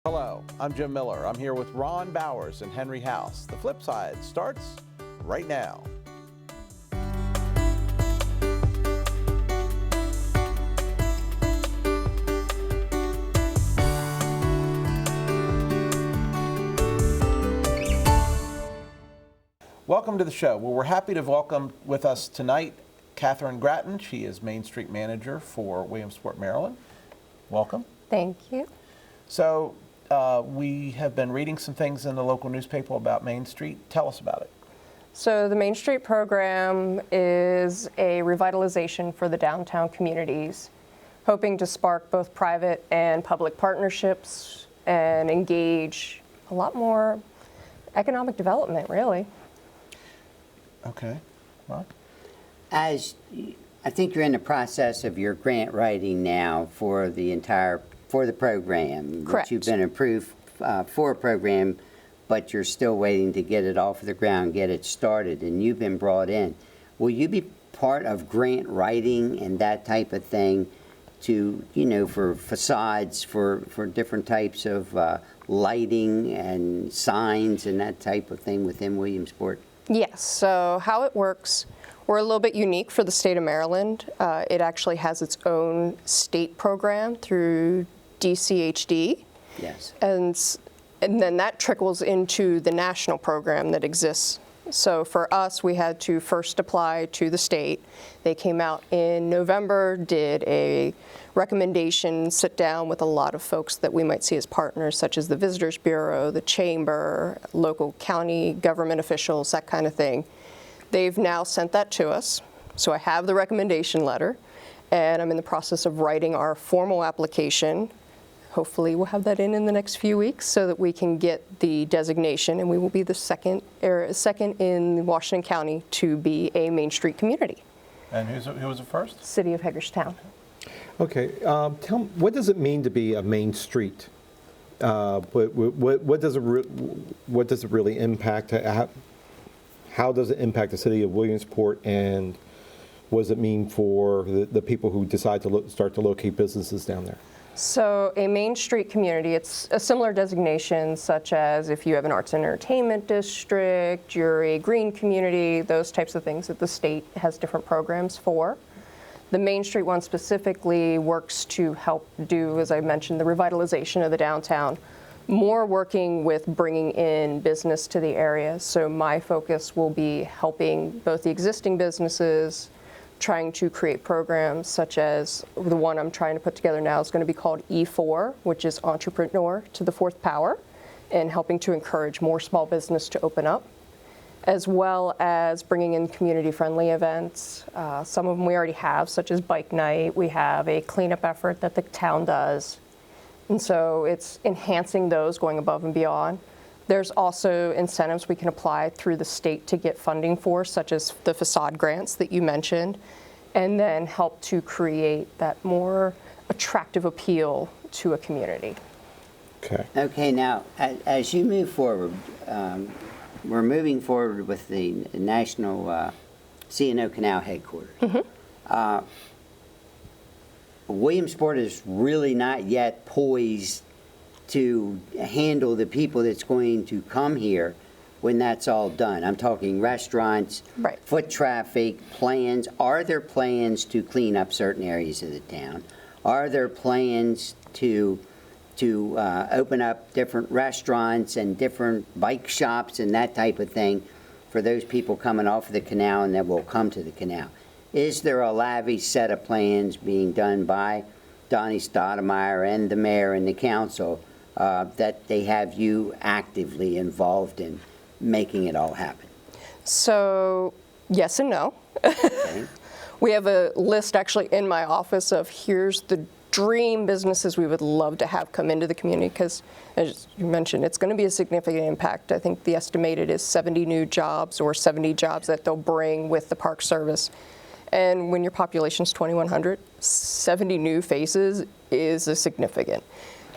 Hello, I'm Jim Miller. I'm here with Ron Bowers and Henry House. The Flip Side starts right now. Welcome to the show. Well, we're happy to welcome with us tonight Kathryn Gratton. She is Main Street Manager for Williamsport, Maryland. Welcome. Thank you. So we have been reading some things in the local newspaper about Main Street. Tell us about it. So the Main Street program is a revitalization for the downtown communities, hoping to spark both private and public partnerships and engage a lot more economic development, really. Okay. Ron? I think you're in the process of your grant writing now for the program. Correct. You've been approved for a program, but you're still waiting to get it off the ground, get it started, and you've been brought in. Will you be part of grant writing and that type of thing to, for facades, for different types of lighting and signs and that type of thing within Williamsport? Yes, so how it works, we're a little bit unique for the state of Maryland. It actually has its own state program through DCHD. Yes. And then that trickles into the national program that exists. So for us, we had to first apply to the state. They came out in November, did a recommendation, sit down with a lot of folks that we might see as partners, such as the Visitors Bureau, the Chamber, local county government officials, that kind of thing. They've now sent that to us. So I have the recommendation letter, and I'm in the process of writing our formal application. Hopefully we'll have that in the next few weeks so that we can get the designation, and we will be the second in Washington County to be a Main Street community. And who was the first? City of Hagerstown. Okay, tell me, what does it mean to be a main street? What does it really impact? How does it impact the city of Williamsport, and what does it mean for the people who decide to start to locate businesses down there? So a Main Street community, it's a similar designation, such as if you have an arts and entertainment district, you're a green community, those types of things that the state has different programs for. The Main Street one specifically works to help do, as I mentioned, the revitalization of the downtown, more working with bringing in business to the area. So my focus will be helping both the existing businesses, trying to create programs such as the one I'm trying to put together now is going to be called E4, which is Entrepreneur to the Fourth Power, and helping to encourage more small business to open up, as well as bringing in community-friendly events. Some of them we already have, such as bike night. We have a cleanup effort that the town does. And so it's enhancing those, going above and beyond. There's also incentives we can apply through the state to get funding for, such as the facade grants that you mentioned, and then help to create that more attractive appeal to a community. Okay. Okay, now, as you move forward, we're moving forward with the National C&O Canal headquarters. Mm-hmm. Williamsport is really not yet poised to handle the people that's going to come here when that's all done. I'm talking restaurants, right, foot traffic, plans. Are there plans to clean up certain areas of the town? Are there plans to open up different restaurants and different bike shops and that type of thing for those people coming off of the canal and that will come to the canal? Is there a lavish set of plans being done by Donnie Stoudemire and the mayor and the council that they have you actively involved in making it all happen? So, yes and no. Okay. We have a list actually in my office of here's the dream businesses we would love to have come into the community, because as you mentioned, it's going to be a significant impact. I think the estimated is 70 new jobs or 70 jobs that they'll bring with the Park Service. And when your population is 2,100, 70 new faces is a significant.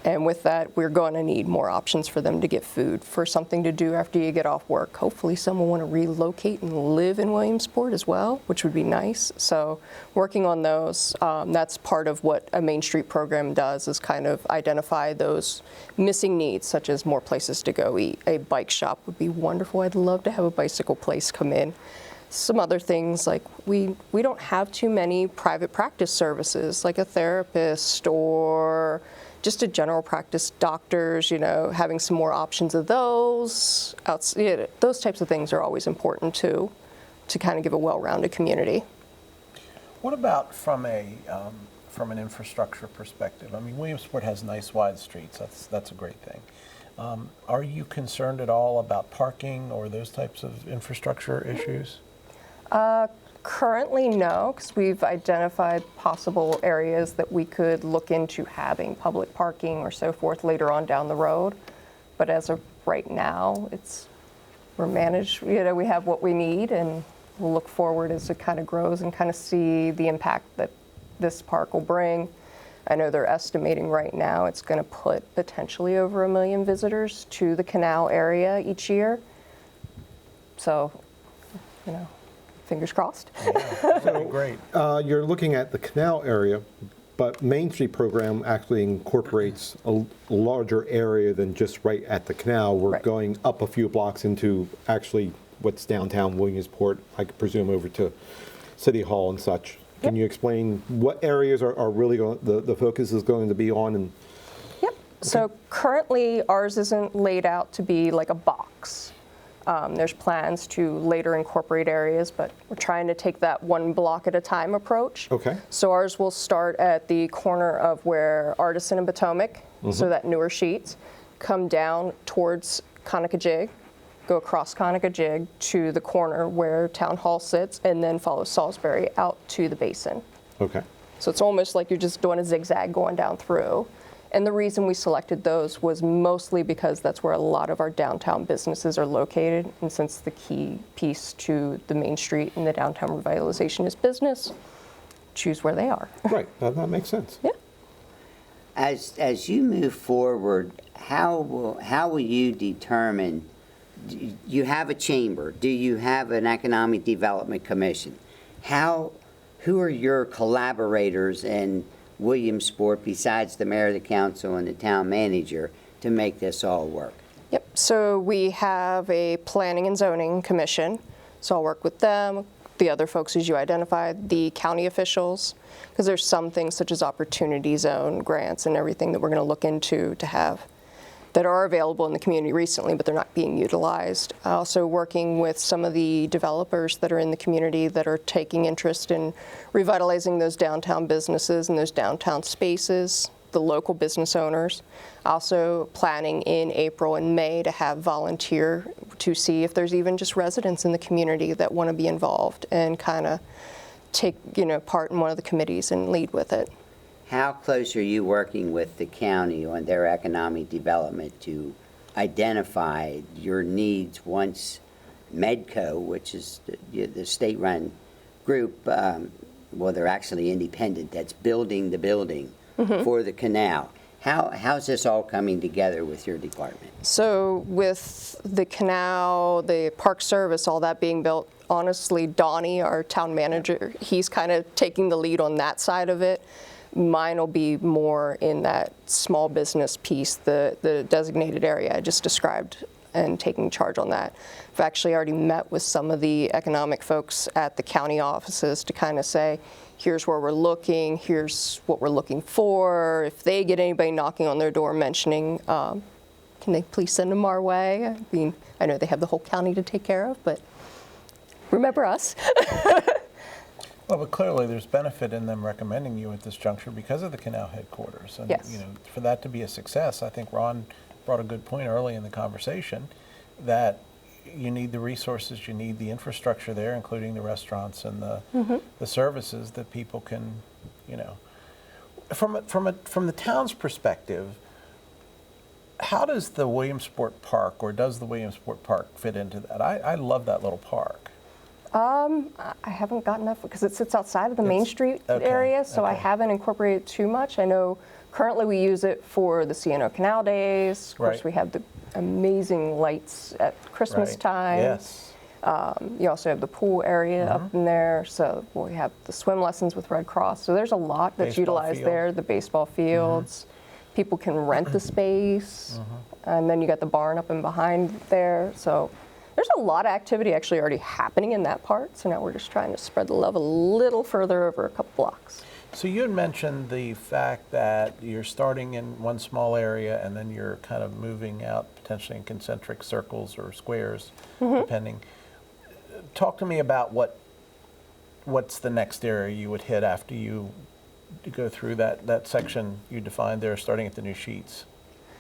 And with that, we're going to need more options for them to get food, for something to do after you get off work. Hopefully someone will want to relocate and live in Williamsport as well, which would be nice. So working on those, that's part of what a Main Street program does, is kind of identify those missing needs, such as more places to go eat. A bike shop would be wonderful. I'd love to have a bicycle place come in. Some other things, like we don't have too many private practice services, like a therapist or just a general practice doctors, having some more options of those. Those types of things are always important too, to kind of give a well-rounded community. What about from an infrastructure perspective? I mean, Williamsport has nice wide streets. That's a great thing. Are you concerned at all about parking or those types of infrastructure issues? Currently, no, because we've identified possible areas that we could look into having public parking or so forth later on down the road. But as of right now, we're managed. We have what we need, and we'll look forward as it kind of grows and kind of see the impact that this park will bring. I know they're estimating right now it's going to put potentially over 1 million visitors to the canal area each year. So, fingers crossed. Yeah, that'd be great. You're looking at the canal area, but Main Street program actually incorporates a larger area than just right at the canal. We're Right. going up a few blocks into actually what's downtown Williamsport, I could presume over to City Hall and such. Can you explain what areas are really the focus is going to be on? And Yep. So currently, ours isn't laid out to be like a box. There's plans to later incorporate areas, but we're trying to take that one block at a time approach. Okay. So ours will start at the corner of where Artisan and Potomac, so that newer sheets, come down towards Conococheague, go across Conococheague to the corner where Town Hall sits, and then follow Salisbury out to the basin. okay. So it's almost like you're just doing a zigzag going down through. And the reason we selected those was mostly because that's where a lot of our downtown businesses are located. And since the key piece to the Main Street and the downtown revitalization is business, choose where they are. Right, that makes sense. Yeah. As you move forward, how will you determine, you have a chamber, do you have an economic development commission? Who are your collaborators in Williamsport besides the mayor, the council, and the town manager to make this all work? Yep. So we have a planning and zoning commission. So I'll work with them, the other folks as you identified, the county officials, because there's some things such as opportunity zone grants and everything that we're going to look into to have that are available in the community recently, but they're not being utilized. Also working with some of the developers that are in the community that are taking interest in revitalizing those downtown businesses and those downtown spaces, the local business owners. Also planning in April and May to have volunteer to see if there's even just residents in the community that want to be involved and kind of take part in one of the committees and lead with it. How close are you working with the county on their economic development to identify your needs once Medco, which is the state-run group, well, they're actually independent, that's building the building for the canal. How's this all coming together with your department? So with the canal, the park service, all that being built, honestly, Donnie, our town manager, he's kind of taking the lead on that side of it. Mine will be more in that small business piece, the designated area I just described, and taking charge on that. I've actually already met with some of the economic folks at the county offices to kind of say, here's where we're looking, here's what we're looking for. If they get anybody knocking on their door mentioning, can they please send them our way? I mean, I know they have the whole county to take care of, but remember us. Well, but clearly there's benefit in them recommending you at this juncture because of the canal headquarters. And, Yes. For that to be a success, I think Ron brought a good point early in the conversation that you need the resources, you need the infrastructure there, including the restaurants and the services that people can, From the town's perspective, how does the Williamsport Park, or does the Williamsport Park fit into that? I love that little park. I haven't gotten enough because it sits outside of the Main Street okay, area, so I okay. haven't incorporated too much. I know Currently, we use it for the C&O Canal Days. Of course, Right. we have the amazing lights at Christmas Right. time. Yes. You also have the pool area up in there. So we have the swim lessons with Red Cross. So there's a lot that's Baseball utilized field. there. The baseball fields. People can rent the space. And then you got the barn up and behind there. So there's a lot of activity actually already happening in that part. So now we're just trying to spread the love a little further over a couple blocks. So you had mentioned the fact that you're starting in one small area and then you're kind of moving out potentially in concentric circles or squares, depending. Talk to me about what's the next area you would hit after you go through that section you defined there, starting at the new sheets.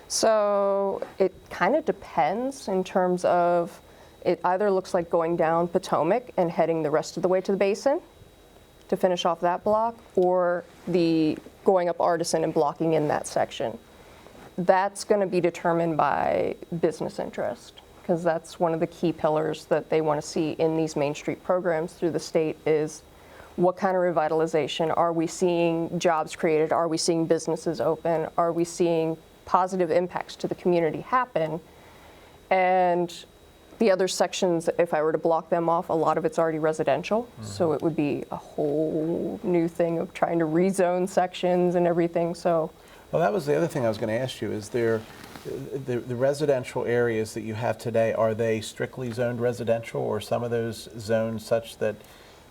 So it kind of depends in terms of, it either looks like going down Potomac and heading the rest of the way to the basin to finish off that block, or the going up Artisan and blocking in that section. That's going to be determined by business interest, because that's one of the key pillars that they want to see in these Main Street programs through the state is what kind of revitalization are we seeing, jobs created, are we seeing businesses open, are we seeing positive impacts to the community happen. And the other sections, if I were to block them off, a lot of it's already residential. So it would be a whole new thing of trying to rezone sections and everything. So, Well, that was the other thing I was going to ask you. Is there the residential areas that you have today, are they strictly zoned residential, or some of those zones such that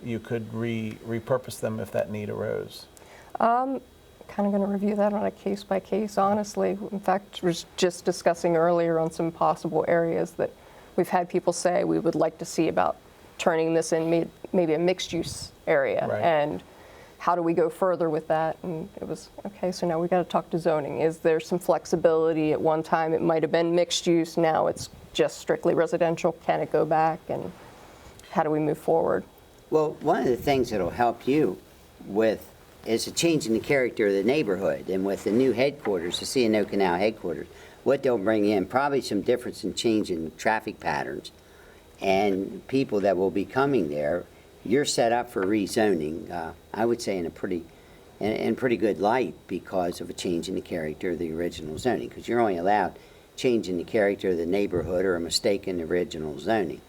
you could repurpose them if that need arose? kind of going to review that on a case by case, honestly. In fact, was just discussing earlier on some possible areas that we've had people say we would like to see about turning this in maybe a mixed use area. Right. And how do we go further with that? And it was, okay, so now we got to talk to zoning. Is there some flexibility? At one time it might have been mixed use, now it's just strictly residential. Can it go back, and how do we move forward? Well, one of the things that'll help you with is a change in the character of the neighborhood, and with the new headquarters, the C&O Canal headquarters, what they'll bring in, probably some difference in change in traffic patterns and people that will be coming there. You're set up for rezoning, I would say in a pretty good light, because of a change in the character of the original zoning, because you're only allowed change in the character of the neighborhood or a mistake in the original zoning.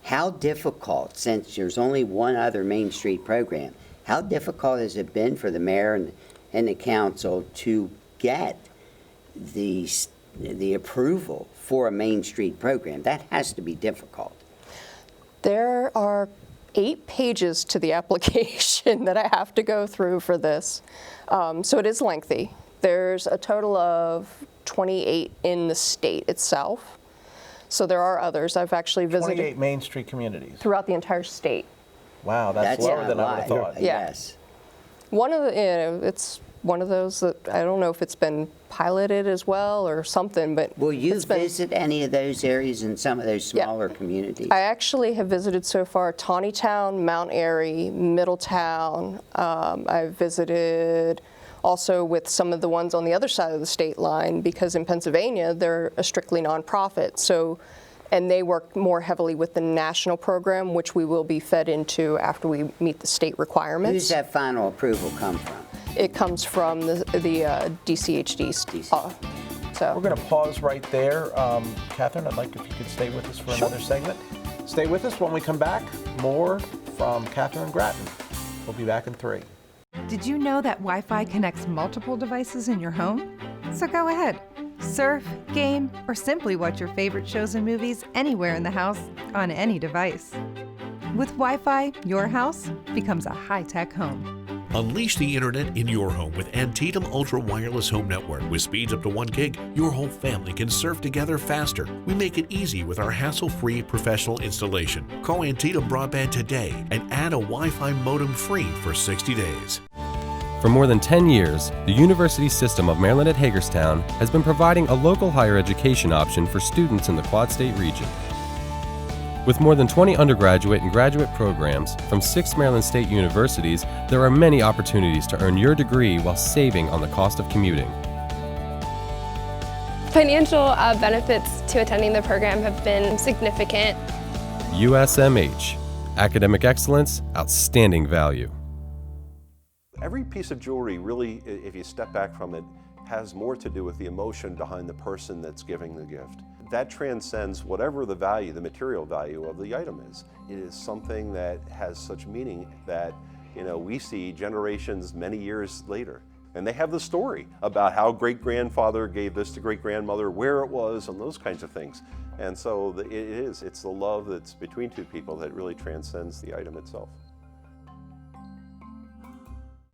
How difficult, since there's only one other Main Street program, how difficult has it been for the mayor and the council to get the approval for a Main Street program? That has to be difficult. There are 8 pages to the application that I have to go through for this. So it is lengthy. There's a total of 28 in the state itself. So there are others. I've actually visited 28 Main Street communities. throughout the entire state. Wow, that's lower not than a I would have lot. thought. Yeah. Yes. One of the, it's one of those that I don't know if it's been piloted as well or something, but Will you it's been, visit any of those areas in some of those Yeah. smaller communities? I actually have visited so far Taneytown, Mount Airy, Middletown. I've visited also with some of the ones on the other side of the state line, because in Pennsylvania, they're a strictly nonprofit. So, and they work more heavily with the national program, which we will be fed into after we meet the state requirements. Who's that final approval come from? It comes from the DCHD. So. We're going to pause right there. Kathryn, I'd like if you could stay with us for another segment. Stay with us. When we come back, more from Kathryn and Gratton. We'll be back in 3. Did you know that Wi-Fi connects multiple devices in your home? So go ahead. Surf, game, or simply watch your favorite shows and movies anywhere in the house on any device. With Wi-Fi, your house becomes a high-tech home. Unleash the internet in your home with Antietam Ultra Wireless Home Network. With speeds up to 1 gig, your whole family can surf together faster. We make it easy with our hassle-free professional installation. Call Antietam Broadband today and add a Wi-Fi modem free for 60 days. For more than 10 years, the University System of Maryland at Hagerstown has been providing a local higher education option for students in the Quad State region. With more than 20 undergraduate and graduate programs from 6 Maryland State universities, there are many opportunities to earn your degree while saving on the cost of commuting. Financial benefits to attending the program have been significant. USMH. Academic excellence, outstanding value. Every piece of jewelry really, if you step back from it, has more to do with the emotion behind the person that's giving the gift. That transcends whatever the value, the material value of the item is. It is something that has such meaning that, you know, we see generations many years later. And they have the story about how great-grandfather gave this to great-grandmother, where it was, and those kinds of things. And so it's the love that's between two people that really transcends the item itself.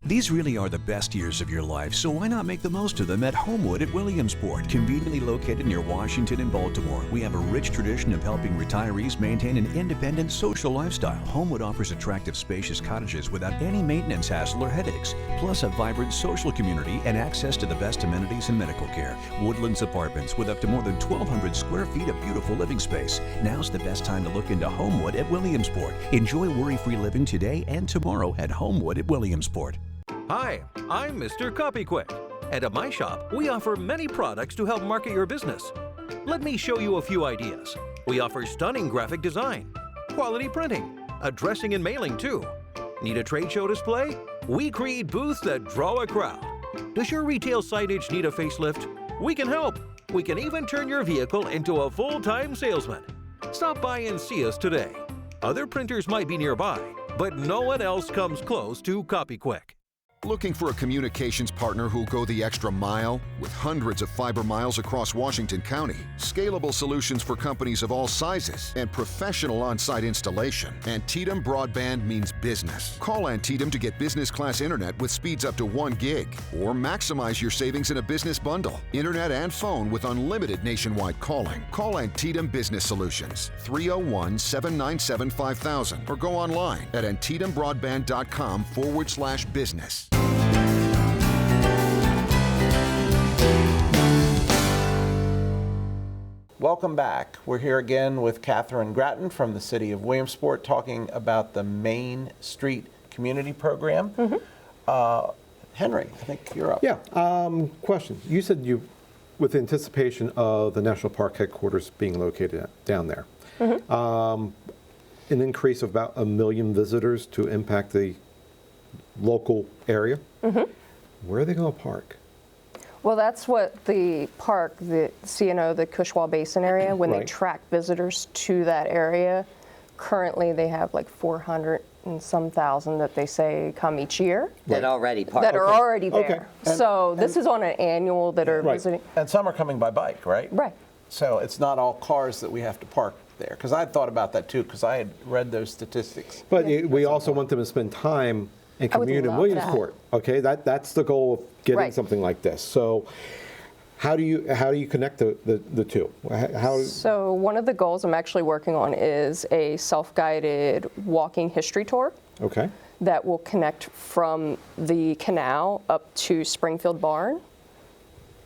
These really are the best years of your life, so why not make the most of them at Homewood at Williamsport? Conveniently located near Washington and Baltimore, we have a rich tradition of helping retirees maintain an independent social lifestyle. Homewood offers attractive, spacious cottages without any maintenance hassle or headaches, plus a vibrant social community and access to the best amenities and medical care. Woodlands Apartments with up to more than 1,200 square feet of beautiful living space. Now's the best time to look into Homewood at Williamsport. Enjoy worry-free living today and tomorrow at Homewood at Williamsport. Hi, I'm Mr. CopyQuick, and at my shop, we offer many products to help market your business. Let me show you a few ideas. We offer stunning graphic design, quality printing, addressing and mailing too. Need a trade show display? We create booths that draw a crowd. Does your retail signage need a facelift? We can help. We can even turn your vehicle into a full-time salesman. Stop by and see us today. Other printers might be nearby, but no one else comes close to CopyQuick. Looking for a communications partner who'll go the extra mile? With hundreds of fiber miles across Washington County, scalable solutions for companies of all sizes, and professional on-site installation, Antietam Broadband means business. Call Antietam to get business class internet with speeds up to 1 gig, or maximize your savings in a business bundle. Internet and phone with unlimited nationwide calling. Call Antietam Business Solutions, 301-797-5000, or go online at antietamBroadband.com/business. Welcome back. We're here again with Kathryn Gratton from the city of Williamsport talking about the Main Street Community Program. Henry, I think you're up. Yeah, question. You said with anticipation of the National Park headquarters being located down there, an increase of about 1 million visitors to impact the local area. Where are they going to park? Well, that's what the park, the CNO, the Cushwa Basin area, when they track visitors to that area, currently they have like 400 and some thousand that they say come each year. That already park. That are already there. Okay. So this is on an annual that are visiting. And some are coming by bike, right? Right. So it's not all cars that we have to park there. Because I had thought about that too, because I had read those statistics. But we also want them to spend time and commute in Williamsport. Okay, that's the goal of getting something like this. So how do you connect the two? So one of the goals I'm actually working on is a self-guided walking history tour. Okay. That will connect from the canal up to Springfield Barn.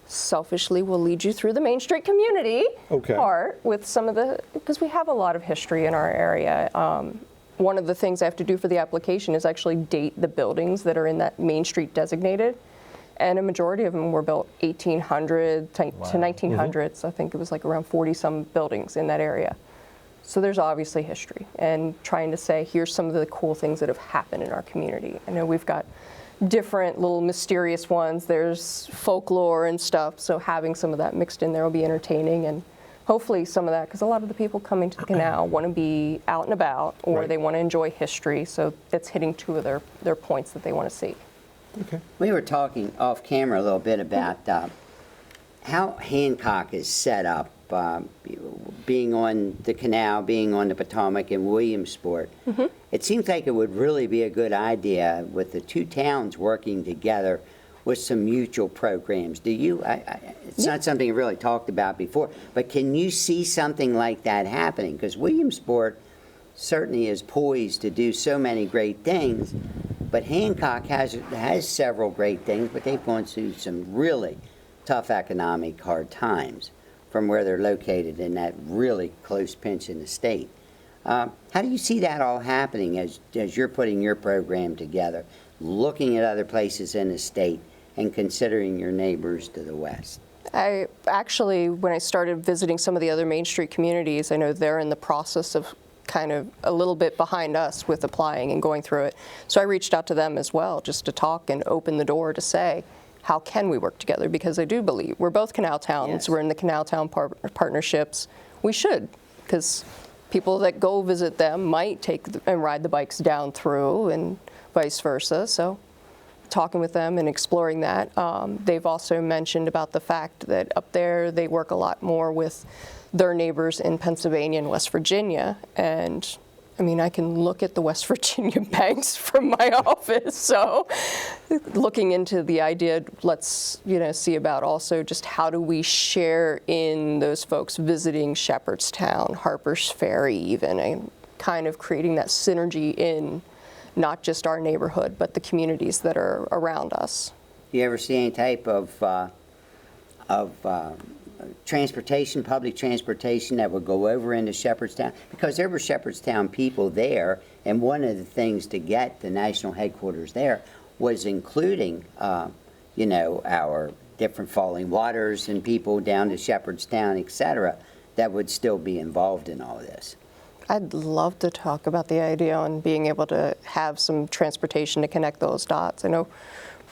Selfishly, we'll lead you through the Main Street community part with some of because we have a lot of history in our area. One of the things I have to do for the application is actually date the buildings that are in that Main Street designated. And a majority of them were built 1800 to 1900s. I think it was like around 40-some buildings in that area. So there's obviously history. And trying to say, here's some of the cool things that have happened in our community. I know we've got different little mysterious ones. There's folklore and stuff. So having some of that mixed in there will be entertaining. And hopefully some of that, because a lot of the people coming to the canal want to be out and about, or they want to enjoy history. So that's hitting two of their points that they want to see. Okay. We were talking off camera a little bit about how Hancock is set up, being on the canal, being on the Potomac and Williamsport. It seems like it would really be a good idea with the two towns working together with some mutual programs. Do you, it's not something you really talked about before, but can you see something like that happening? Because Williamsport certainly is poised to do so many great things, but Hancock has several great things, but they've gone through some really tough economic hard times from where they're located in that really close pinch in the state. How do you see that all happening as you're putting your program together, looking at other places in the state and considering your neighbors to the west? I actually, when I started visiting some of the other Main Street communities, I know they're in the process of kind of a little bit behind us with applying and going through it. So I reached out to them as well, just to talk and open the door to say, how can we work together? Because I do believe we're both canal towns. Yes. We're in the canal town partnerships. We should, because people that go visit them might take and ride the bikes down through and vice versa. So talking with them and exploring that. They've also mentioned about the fact that up there they work a lot more with their neighbors in Pennsylvania and West Virginia. And I mean, I can look at the West Virginia banks from my office. So looking into the idea, let's, see about also just how do we share in those folks visiting Shepherdstown, Harper's Ferry even, and kind of creating that synergy in not just our neighborhood, but the communities that are around us. You ever see any type of transportation, public transportation that would go over into Shepherdstown? Because there were Shepherdstown people there, and one of the things to get the national headquarters there was including, our different Falling Waters and people down to Shepherdstown, et cetera, that would still be involved in all this. I'd love to talk about the idea on being able to have some transportation to connect those dots. I know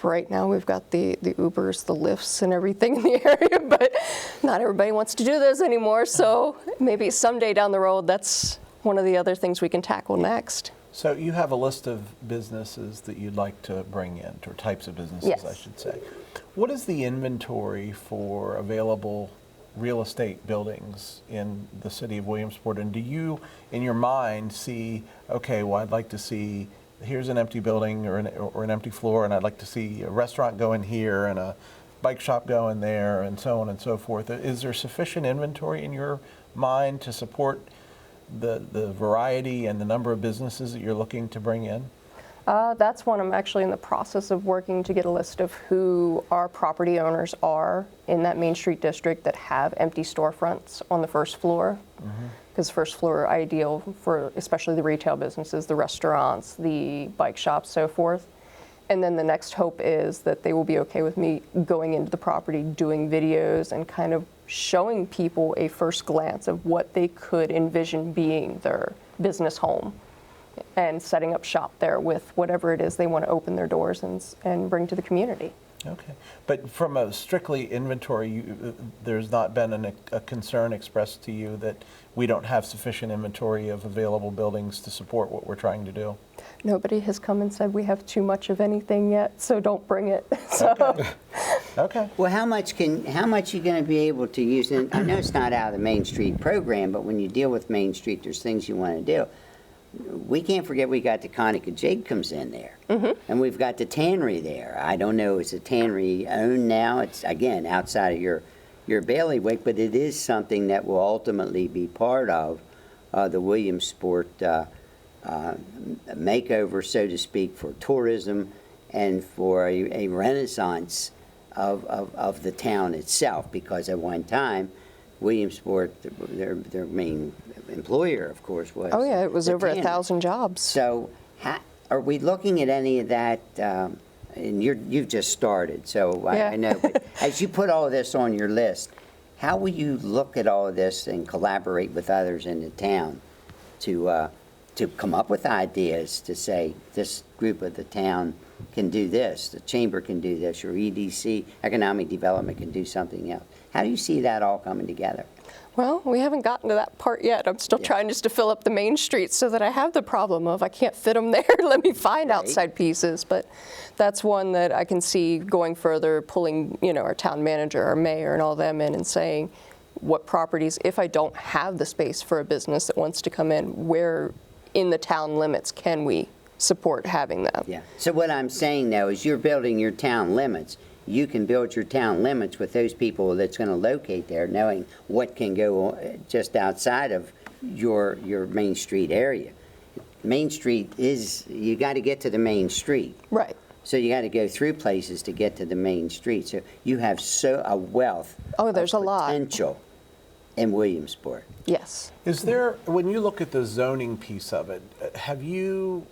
right now we've got the Ubers, the Lyfts, and everything in the area, but not everybody wants to do those anymore. So maybe someday down the road, that's one of the other things we can tackle next. So you have a list of businesses that you'd like to bring in, or types of businesses, Yes. I should say. What is the inventory for available real estate buildings in the city of Williamsport? And do you, in your mind, see, okay, well, I'd like to see, here's an empty building or an empty floor, and I'd like to see a restaurant go in here and a bike shop go in there, and so on and so forth. Is there sufficient inventory in your mind to support the variety and the number of businesses that you're looking to bring in? That's one I'm actually in the process of working to get a list of who our property owners are in that Main Street district that have empty storefronts on the first floor. Because first floor are ideal for especially the retail businesses, the restaurants, the bike shops, so forth. And then the next hope is that they will be okay with me going into the property, doing videos, and kind of showing people a first glance of what they could envision being their business home, and setting up shop there with whatever it is they want to open their doors and bring to the community. Okay, but from a strictly inventory, there's not been a concern expressed to you that we don't have sufficient inventory of available buildings to support what we're trying to do? Nobody has come and said we have too much of anything yet, so don't bring it. So. Okay. Okay. Well, how much you going to be able to use? And I know it's not out of the Main Street program, but when you deal with Main Street, there's things you want to do. We can't forget we got the Conica Jacobs in there, and we've got the tannery there. I don't know, is the tannery owned now? It's, again, outside of your bailiwick, but it is something that will ultimately be part of the Williamsport makeover, so to speak, for tourism and for a renaissance of the town itself, because at one time, Williamsport, their main employer, of course, was. Oh yeah, it was over tannery. 1,000 jobs. So, are we looking at any of that? And you've just started, so Yeah. I know. But as you put all of this on your list, how will you look at all of this and collaborate with others in the town to come up with ideas to say this group of the town can do this, the chamber can do this, or EDC, economic development, can do something else? How do you see that all coming together? Well, we haven't gotten to that part yet. I'm still trying just to fill up the main street so that I have the problem of I can't fit them there. Let me find outside pieces. But that's one that I can see going further, pulling, our town manager, our mayor, and all them in and saying what properties, if I don't have the space for a business that wants to come in, where in the town limits can we support having them? Yeah. So what I'm saying, though, is you're building your town limits. You can build your town limits with those people that's going to locate there, knowing what can go just outside of your Main Street area. Main Street is, you got to get to the main street. Right. So you got to go through places to get to the main street. So you have a wealth there's of a lot. potential in Williamsport. Yes. Is there, when you look at the zoning piece of it, have you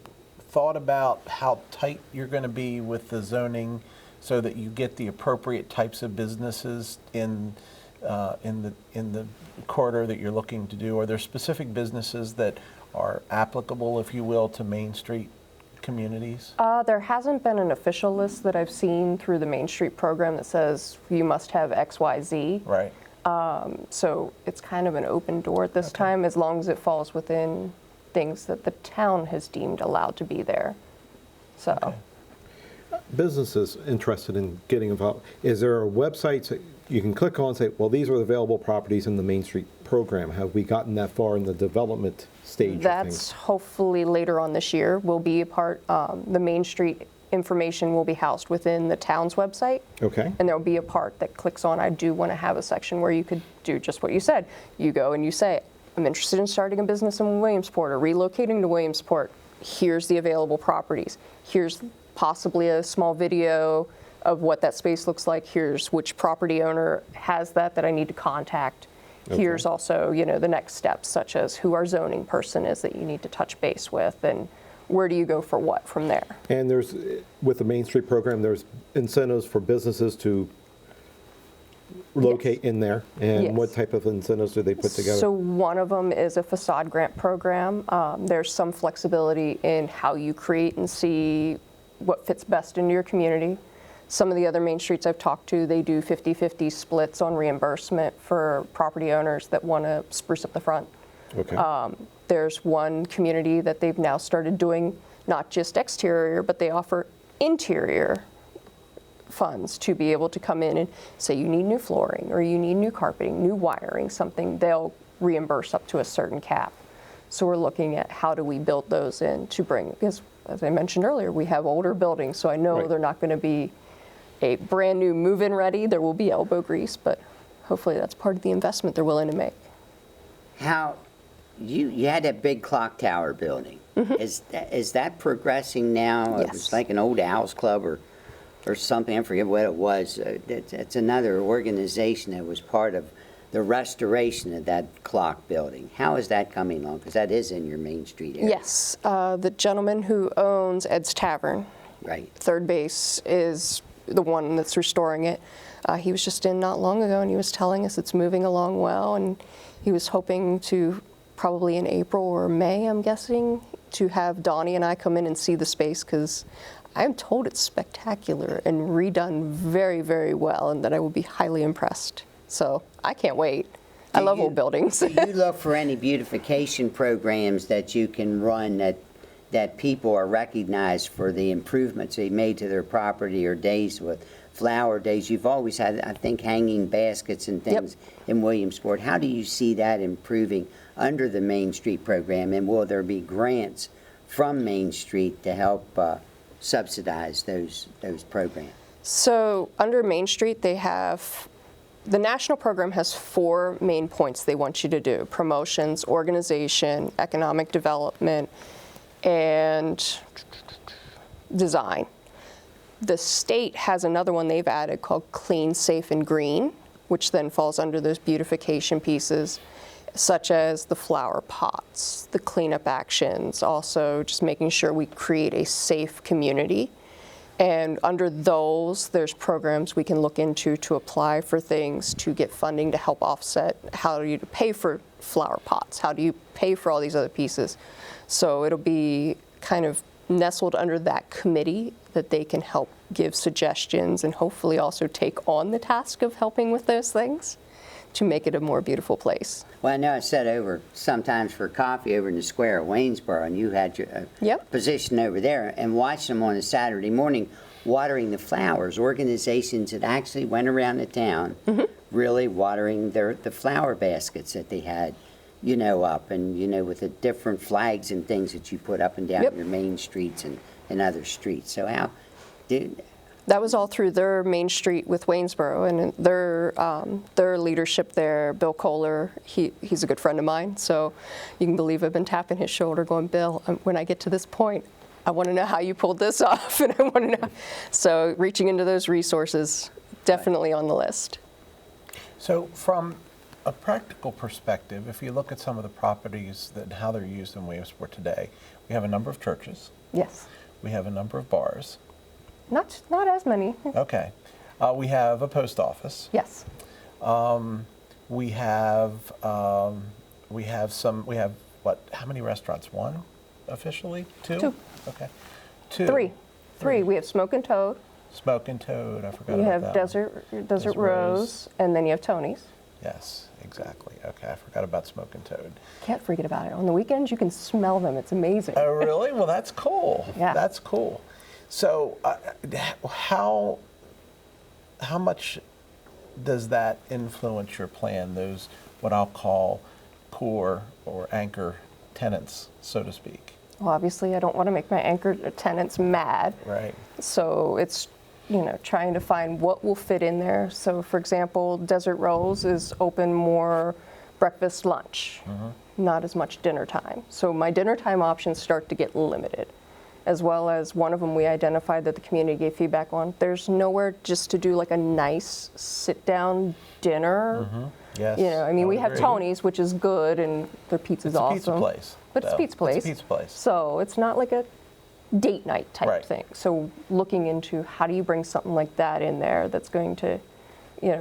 thought about how tight you're going to be with the zoning so that you get the appropriate types of businesses in the corridor that you're looking to do? Are there specific businesses that are applicable, if you will, to Main Street communities? There hasn't been an official list that I've seen through the Main Street program that says you must have X, Y, Z. Right. So it's kind of an open door at this time, as long as it falls within things that the town has deemed allowed to be there. So. Okay. Businesses interested in getting involved, is there a website that you can click on and say, well, these are the available properties in the Main Street program? Have we gotten that far in the development stage of That's things? hopefully later on this year will be a part, the Main Street information will be housed within the town's website. Okay. And there'll be a part that clicks on, I do want to have a section where you could do just what you said. You go and you say, I'm interested in starting a business in Williamsport or relocating to Williamsport. Here's the available properties. Here's possibly a small video of what that space looks like. Here's which property owner has that I need to contact. Okay. Here's also, the next steps, such as who our zoning person is that you need to touch base with, and where do you go for what from there. And there's, with the Main Street program, there's incentives for businesses to locate in there. And Yes. what type of incentives do they put together? So one of them is a facade grant program. There's some flexibility in how you create and see what fits best into your community. Some of the other main streets I've talked to, they do 50-50 splits on reimbursement for property owners that want to spruce up the front. Okay. There's one community that they've now started doing not just exterior, but they offer interior funds to be able to come in and say you need new flooring or you need new carpeting, new wiring, something. They'll reimburse up to a certain cap. So we're looking at how do we build those in to bring, because as I mentioned earlier, we have older buildings, so I know Right. they're not going to be a brand new move-in ready. There will be elbow grease, but hopefully that's part of the investment they're willing to make. How, you had that big clock tower building. Is that progressing now? It was Yes. like an old Owls Club or something, I forget what it was. It's another organization that was part of the restoration of that clock building. How is that coming along? Because that is in your Main Street area. Yes, the gentleman who owns Ed's Tavern, Right. Third Base, is the one that's restoring it. He was just in not long ago, and he was telling us it's moving along well, and he was hoping to, probably in April or May, I'm guessing, to have Donnie and I come in and see the space, because I'm told it's spectacular and redone very, very well, and that I will be highly impressed. So I can't wait. I love old buildings. Do you look for any beautification programs that you can run that people are recognized for the improvements they made to their property, or days with flower days? You've always had, I think, hanging baskets and things in Williamsport. How do you see that improving under the Main Street program, and will there be grants from Main Street to help subsidize those programs? So under Main Street, they have, the national program has 4 main points they want you to do: promotions, organization, economic development, and design. The state has another one they've added called Clean, Safe, and Green, which then falls under those beautification pieces, such as the flower pots, the cleanup actions, also just making sure we create a safe community. And under those, there's programs we can look into to apply for things to get funding to help offset. How do you pay for flower pots? How do you pay for all these other pieces? So it'll be kind of nestled under that committee that they can help give suggestions and hopefully also take on the task of helping with those things to make it a more beautiful place. Well, I know I sat over sometimes for coffee over in the square of Waynesboro, and you had your position over there, and watched them on a Saturday morning watering the flowers. Organizations that actually went around the town really watering the flower baskets that they had, up, and, with the different flags and things that you put up and down your main streets and other streets. So how did... That was all through their Main Street with Waynesboro, and their leadership there. Bill Kohler, he's a good friend of mine, so you can believe I've been tapping his shoulder going, Bill, when I get to this point, I want to know how you pulled this off, and I want to know. So reaching into those resources, definitely on the list. So from a practical perspective, if you look at some of the properties and how they're used in Williamsport today, we have a number of churches. Yes. We have a number of bars. Not as many. Okay. We have a post office. Yes. We have what? How many restaurants? 1 officially? 2? 2. Okay. 2. Three. We have Smoke and Toad. Smoke and Toad, I forgot You about have that Desert Rose, and then you have Tony's. Yes, exactly. Okay, I forgot about Smoke and Toad. Can't forget about it. On the weekends, you can smell them. It's amazing. Oh, really? Well, that's cool. Yeah. That's cool. So, how much does that influence your plan, those what I'll call core or anchor tenants, so to speak? Well, obviously, I don't want to make my anchor tenants mad. Right. So it's, trying to find what will fit in there. So, for example, Desert Rose is open more breakfast, lunch, not as much dinner time. So my dinner time options start to get limited, as well as one of them we identified that the community gave feedback on. There's nowhere just to do like a nice sit-down dinner. Yes. We have Tony's, which is good, and their pizza's awesome. It's a pizza place. But it's a pizza place. It's a pizza place. So it's not like a date night type Right. thing. So looking into how do you bring something like that in there that's going to,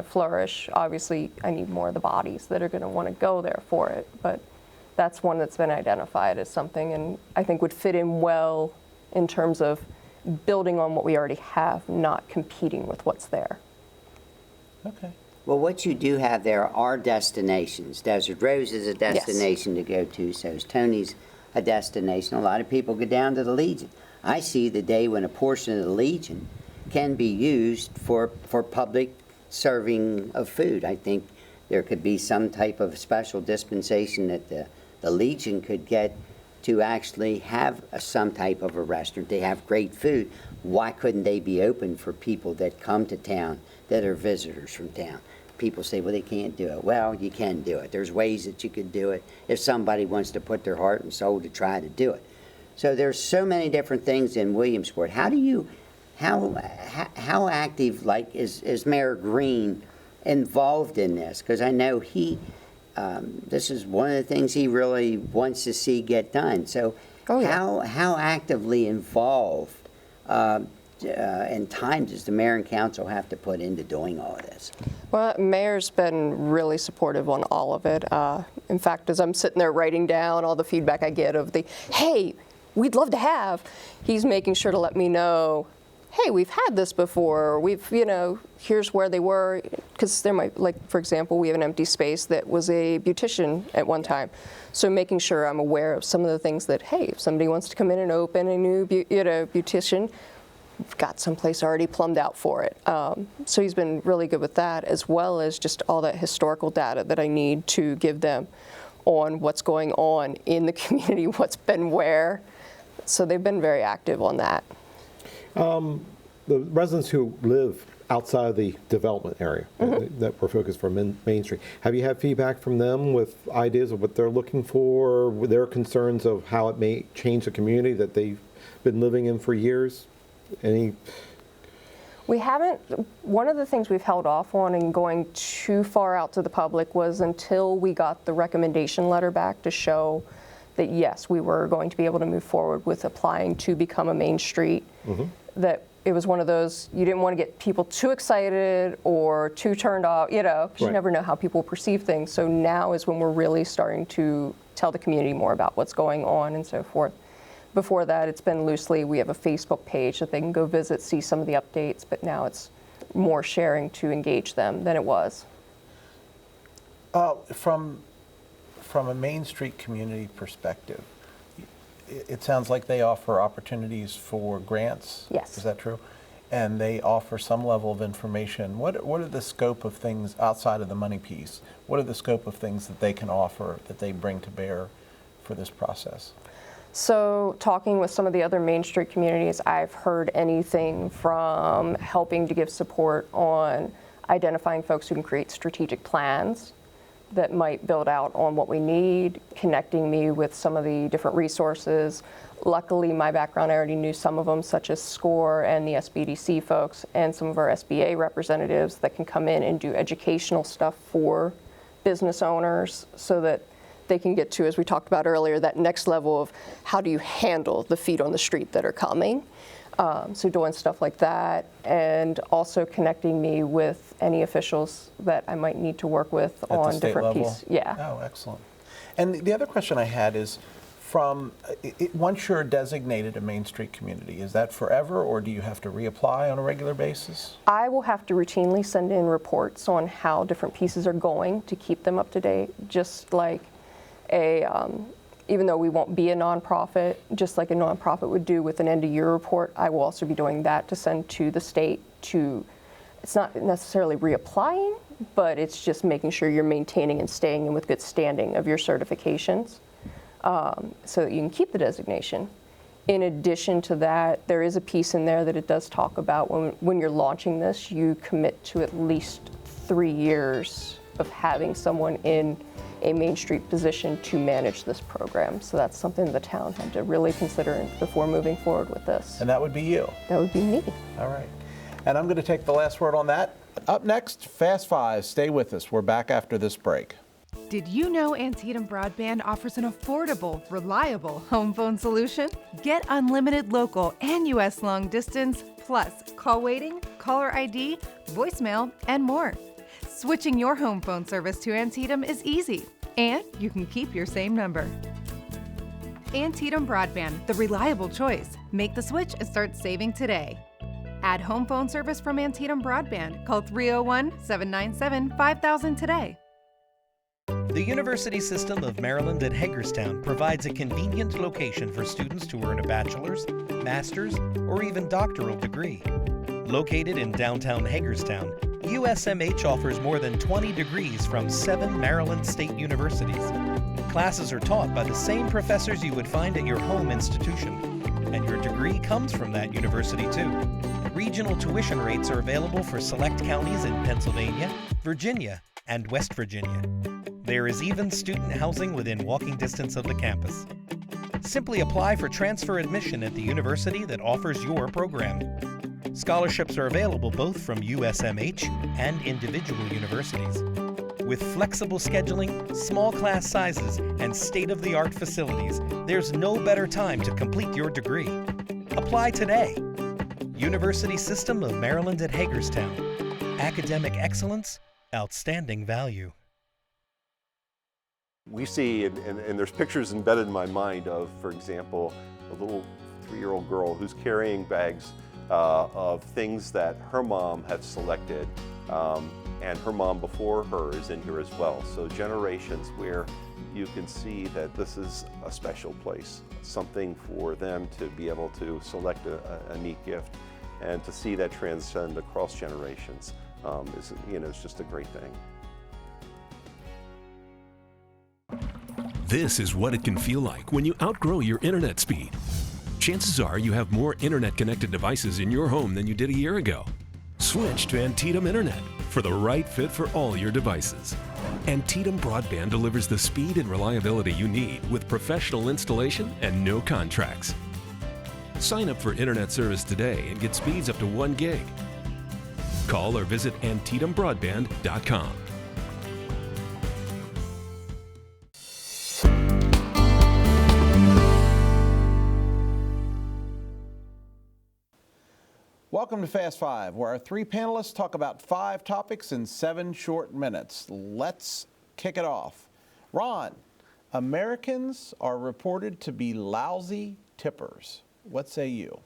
flourish. Obviously, I need more of the bodies that are going to want to go there for it. But that's one that's been identified as something, and I think would fit in well in terms of building on what we already have, not competing with what's there. Okay. Well, what you do have there are destinations. Desert Rose is a destination to go to, so is Tony's a destination. A lot of people go down to the Legion. I see the day when a portion of the Legion can be used for public serving of food. I think there could be some type of special dispensation that the Legion could get to actually have some type of a restaurant. They have great food. Why couldn't they be open for people that come to town that are visitors from town? People say, well, they can't do it. Well, you can do it. There's ways that you could do it if somebody wants to put their heart and soul to try to do it. So there's so many different things in Williamsport. How active, like, is Mayor Green involved in this? Because I know this is one of the things he really wants to see get done. So how actively involved and time does the mayor and council have to put into doing all of this? Well, Mayor's been really supportive on all of it. In fact, as I'm sitting there writing down all the feedback I get of hey, we'd love to have, he's making sure to let me know, hey, we've had this before, here's where they were, because there might, for example, we have an empty space that was a beautician at one time. So making sure I'm aware of some of the things that, hey, if somebody wants to come in and open a new beautician, we've got someplace already plumbed out for it. So he's been really good with that, as well as just all that historical data that I need to give them on what's going on in the community, what's been where. So they've been very active on that. The residents who live outside of the development area that we're focused for Main Street, have you had feedback from them with ideas of what they're looking for, with their concerns of how it may change the community that they've been living in for years? We haven't. One of the things we've held off on and going too far out to the public was until we got the recommendation letter back to show that, yes, we were going to be able to move forward with applying to become a Main Street, that it was one of those, you didn't want to get people too excited or too turned off, because you never know how people perceive things. So now is when we're really starting to tell the community more about what's going on and so forth. Before that, it's been loosely, we have a Facebook page that they can go visit, see some of the updates, but now it's more sharing to engage them than it was. From a Main Street community perspective, it sounds like they offer opportunities for grants. Yes. Is that true? And they offer some level of information. What are the scope of things outside of the money piece? What are the scope of things that they can offer, that they bring to bear for this process? So talking with some of the other Main Street communities, I've heard anything from helping to give support on identifying folks who can create strategic plans that might build out on what we need, connecting me with some of the different resources. Luckily, my background, I already knew some of them, such as SCORE and the SBDC folks, and some of our SBA representatives that can come in and do educational stuff for business owners so that they can get to, as we talked about earlier, that next level of how do you handle the feet on the street that are coming. So doing stuff like that, and also connecting me with any officials that I might need to work with on different pieces. Yeah. Oh, excellent. And the other question I had is, once you're designated a Main Street community, is that forever, or do you have to reapply on a regular basis? I will have to routinely send in reports on how different pieces are going to keep them up to date, just like even though we won't be a nonprofit, just like a nonprofit would do with an end-of-year report, I will also be doing that to send to the state it's not necessarily reapplying, but it's just making sure you're maintaining and staying in with good standing of your certifications so that you can keep the designation. In addition to that, there is a piece in there that it does talk about when you're launching this, you commit to at least 3 years of having someone in a Main Street position to manage this program. So that's something the town had to really consider before moving forward with this. And that would be you? That would be me. All right. And I'm going to take the last word on that. Up next, Fast Five. Stay with us. We're back after this break. Did you know Antietam Broadband offers an affordable, reliable home phone solution? Get unlimited local and U.S. long distance, plus call waiting, caller ID, voicemail, and more. Switching your home phone service to Antietam is easy, and you can keep your same number. Antietam Broadband, the reliable choice. Make the switch and start saving today. Add home phone service from Antietam Broadband. Call 301-797-5000 today. The University System of Maryland at Hagerstown provides a convenient location for students to earn a bachelor's, master's, or even doctoral degree. Located in downtown Hagerstown, USMH offers more than 20 degrees from 7 Maryland state universities. Classes are taught by the same professors you would find at your home institution, and your degree comes from that university too. Regional tuition rates are available for select counties in Pennsylvania, Virginia, and West Virginia. There is even student housing within walking distance of the campus. Simply apply for transfer admission at the university that offers your program. Scholarships are available both from USMH and individual universities. With flexible scheduling, small class sizes, and state-of-the-art facilities, there's no better time to complete your degree. Apply today. University System of Maryland at Hagerstown. Academic excellence, outstanding value. We see, and there's pictures embedded in my mind of, for example, a little 3-year-old girl who's carrying bags of things that her mom had selected, and her mom before her is in here as well. So generations where you can see that this is a special place, something for them to be able to select a neat gift, and to see that transcend across generations is, it's just a great thing. This is what it can feel like when you outgrow your internet speed. Chances are you have more internet-connected devices in your home than you did a year ago. Switch to Antietam Internet for the right fit for all your devices. Antietam Broadband delivers the speed and reliability you need with professional installation and no contracts. Sign up for internet service today and get speeds up to 1 gig. Call or visit AntietamBroadband.com. Welcome to Fast Five, where our 3 panelists talk about 5 topics in 7 short minutes. Let's kick it off. Ron, Americans are reported to be lousy tippers. What say you?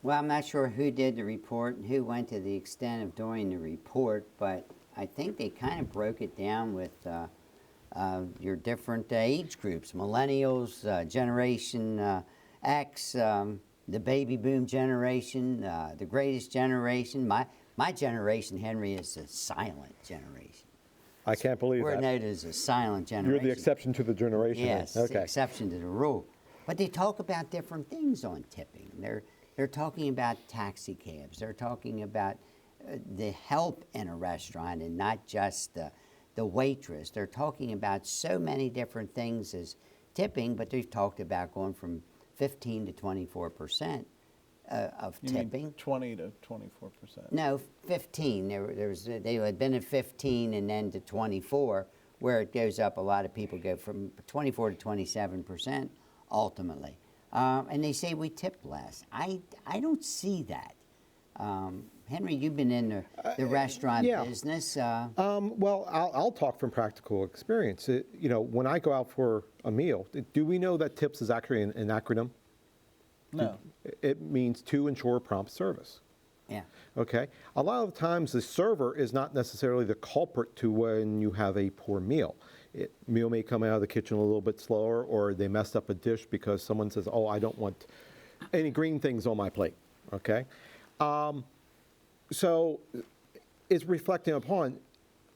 Well, I'm not sure who did the report and who went to the extent of doing the report, but I think they kind of broke it down with your different age groups, millennials, Generation X, the baby boom generation, the greatest generation. My generation, Henry, is a silent generation. I can't believe We're that. noted as a silent generation. You're the exception to the generation. Yes, Okay. the exception to the rule. But they talk about different things on tipping. They're talking about taxi cabs. They're talking about the help in a restaurant and not just the waitress. They're talking about so many different things as tipping, but they've talked about going from 15 to 24% of You tipping. mean 20 to 24%. No, 15. They had been at 15 and then to 24, where it goes up. A lot of people go from 24 to 27% ultimately. And they say we tip less. I don't see that. Henry, you've been in the restaurant yeah. business. Well, I'll talk from practical experience. When I go out for a meal, do we know that TIPS is actually an acronym? No. It means to ensure prompt service. Yeah. Okay. A lot of the times the server is not necessarily the culprit to when you have a poor meal. Meal may come out of the kitchen a little bit slower, or they messed up a dish because someone says, "Oh, I don't want any green things on my plate." Okay. So it's reflecting upon.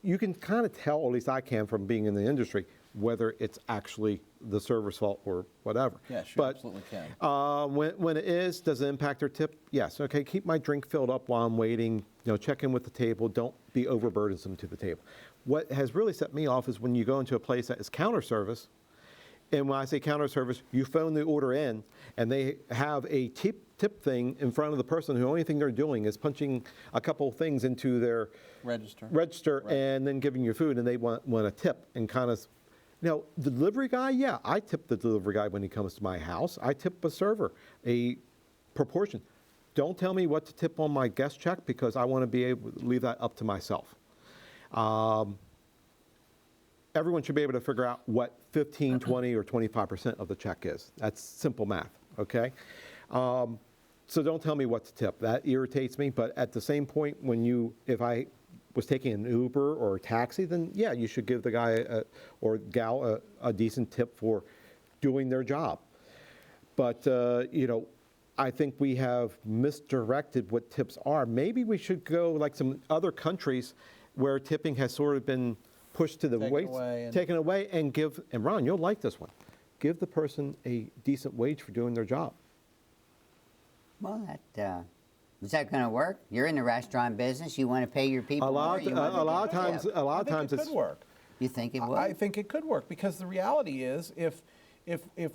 You can kind of tell, or at least I can, from being in the industry, whether it's actually the server's fault or whatever. Yes, you but, absolutely can. When it is, does it impact their tip? Yes. Okay, keep my drink filled up while I'm waiting. Check in with the table. Don't be overburdensome to the table. What has really set me off is when you go into a place that is counter service, and when I say counter service, you phone the order in, and they have a tip thing in front of the person. The only thing they're doing is punching a couple of things into their register, Right. and then giving you food, and they want a tip, and kind of. Now, the delivery guy, yeah, I tip the delivery guy when he comes to my house. I tip a server a proportion. Don't tell me what to tip on my guest check, because I want to be able to leave that up to myself. Everyone should be able to figure out what 15, 20, or 25% of the check is. That's simple math, okay? So don't tell me what to tip. That irritates me, but at the same point, if I was taking an Uber or a taxi, then yeah, you should give the guy or gal a decent tip for doing their job. But, I think we have misdirected what tips are. Maybe we should go like some other countries where tipping has sort of been pushed to the taken away, and give, and Ron, you'll like this one, give the person a decent wage for doing their job. Well, is that going to work? You're in the restaurant business. You want to pay your people more. A lot of times it could work. You think it would? I think it could work, because the reality is, if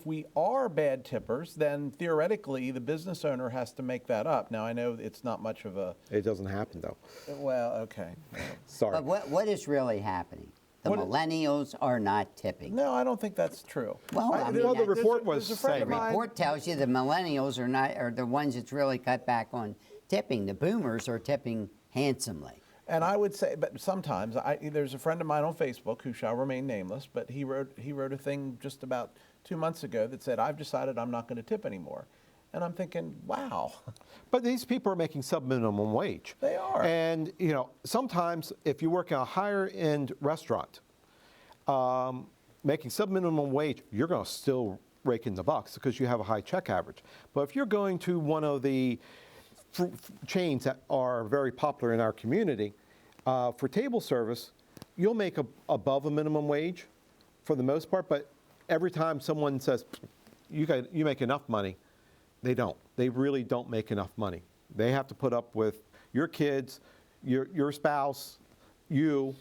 we are bad tippers, then theoretically the business owner has to make that up. Now, I know it's not much of a... It doesn't happen, though. Well, okay. Sorry. But what is really happening? The millennials are not tipping. No, I don't think that's true. Well, the report was saying. The report tells you the millennials are the ones that's really cut back on tipping. The boomers are tipping handsomely. And I would say, but sometimes, there's a friend of mine on Facebook who shall remain nameless, but he wrote a thing just about 2 months ago that said, "I've decided I'm not going to tip anymore." And I'm thinking, wow. But these people are making sub-minimum wage. They are. And, sometimes if you work in a higher-end restaurant, making sub-minimum wage, you're going to still rake in the bucks because you have a high check average. But if you're going to one of the chains that are very popular in our community, for table service, you'll make above a minimum wage for the most part, but every time someone says, you make enough money, they don't. They really don't make enough money. They have to put up with your kids, your spouse, you,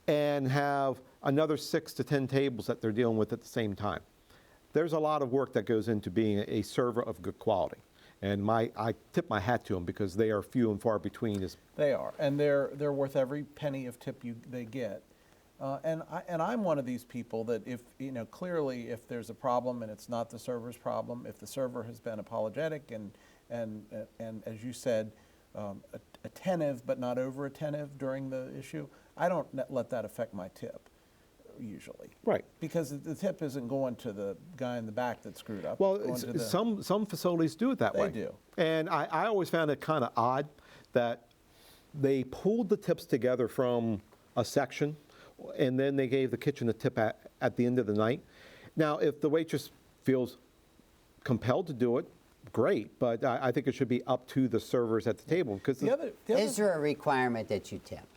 and have another 6 to 10 tables that they're dealing with at the same time. There's a lot of work that goes into being a server of good quality. And I tip my hat to them, because they are few and far between. They are, and they're worth every penny of tip they get. And I'm one of these people that clearly if there's a problem and it's not the server's problem, if the server has been apologetic and as you said, attentive but not over attentive during the issue, I don't let that affect my tip usually. Right. Because the tip isn't going to the guy in the back that screwed up. Well, some facilities do it that way. They do. And I always found it kind of odd that they pulled the tips together from a section, and then they gave the kitchen a tip at the end of the night. Now, if the waitress feels compelled to do it, great, but I think it should be up to the servers at the table. Because is there a requirement that you tip?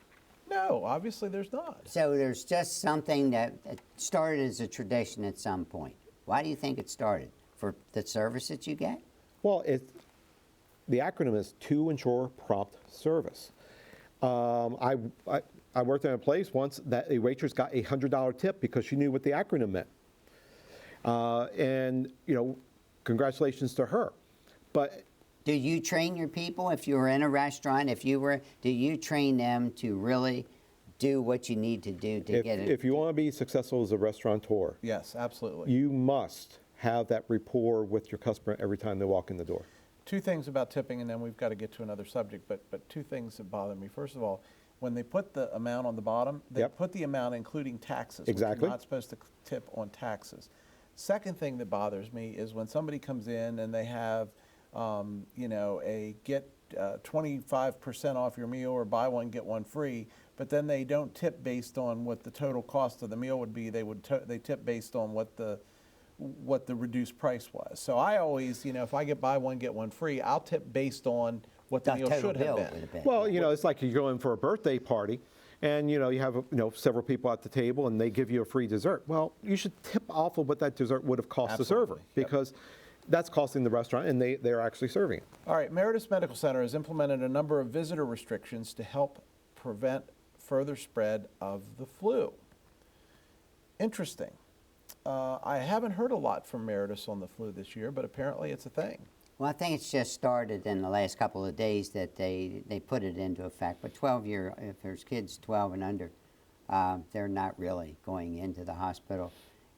No, obviously there's not. So there's just something that started as a tradition at some point. Why do you think it started? For the service that you get? Well, the acronym is to ensure prompt service. I worked in a place once that a waitress got a $100 tip because she knew what the acronym meant. And, congratulations to her. But do you train your people if you were in a restaurant? Do you train them to really do what you need to do to get it? If you want to be successful as a restaurateur, yes, absolutely. You must have that rapport with your customer every time they walk in the door. two things about tipping, and then we've got to get to another subject, but two things that bother me. First of all, when they put the amount on the bottom, they put the amount including taxes. Exactly. Which you're not supposed to tip on taxes. Second thing that bothers me is when somebody comes in and they have, a get 25% off your meal or buy one, get one free, but then they don't tip based on what the total cost of the meal would be. They tip based on what the reduced price was. So I always, if I buy one, get one free, I'll tip based on what the meal should have been. Well, it's like you go in for a birthday party and, you have, several people at the table and they give you a free dessert. Well, you should tip off of what that dessert would have cost the server because that's costing the restaurant and they're actually serving it. All right, Meredith Medical Center has implemented a number of visitor restrictions to help prevent further spread of the flu. Interesting. I haven't heard a lot from Meredith on the flu this year, but apparently it's a thing. Well, I think it's just started in the last couple of days that they put it into effect. But if there's kids 12 and under, they're not really going into the hospital.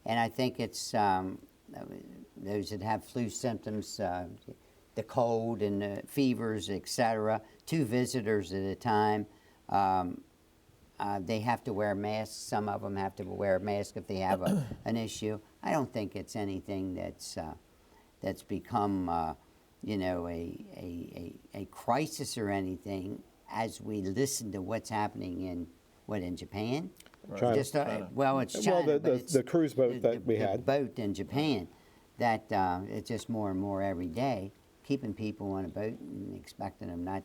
And I think it's those that have flu symptoms, the cold and the fevers, etc., 2 visitors at a time. They have to wear masks. Some of them have to wear a mask if they have an issue. I don't think it's anything that's become a crisis or anything as we listen to what's happening in Japan? China. It's China. The cruise boat that we had. The boat in Japan, that it's just more and more every day, keeping people on a boat and expecting them not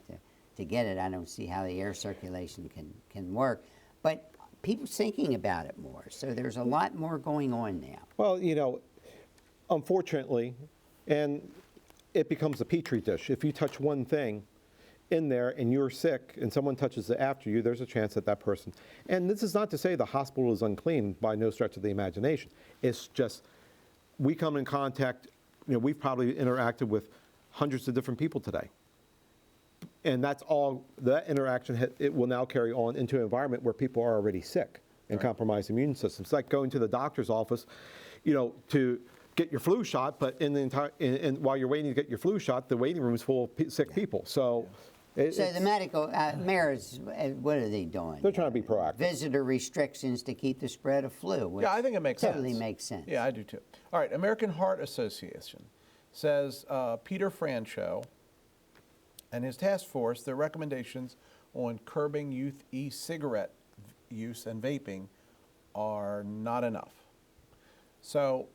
to get it. I don't see how the air circulation can work. But people's thinking about it more, so there's a lot more going on now. Well, unfortunately, and it becomes a petri dish. If you touch one thing in there and you're sick and someone touches it after you, there's a chance that person, and this is not to say the hospital is unclean by no stretch of the imagination. It's just we come in contact, we've probably interacted with hundreds of different people today. And that's all, that interaction, it will now carry on into an environment where people are already sick and compromised immune systems. It's like going to the doctor's office, to get your flu shot, but while you're waiting to get your flu shot, the waiting room is full of sick people. So the medical mayors, what are they doing? They're trying to be proactive. Visitor restrictions to keep the spread of flu. Which I think it makes sense. Totally makes sense. Yeah, I do too. All right, American Heart Association says Peter Francho and his task force, their recommendations on curbing youth e-cigarette use and vaping are not enough. So,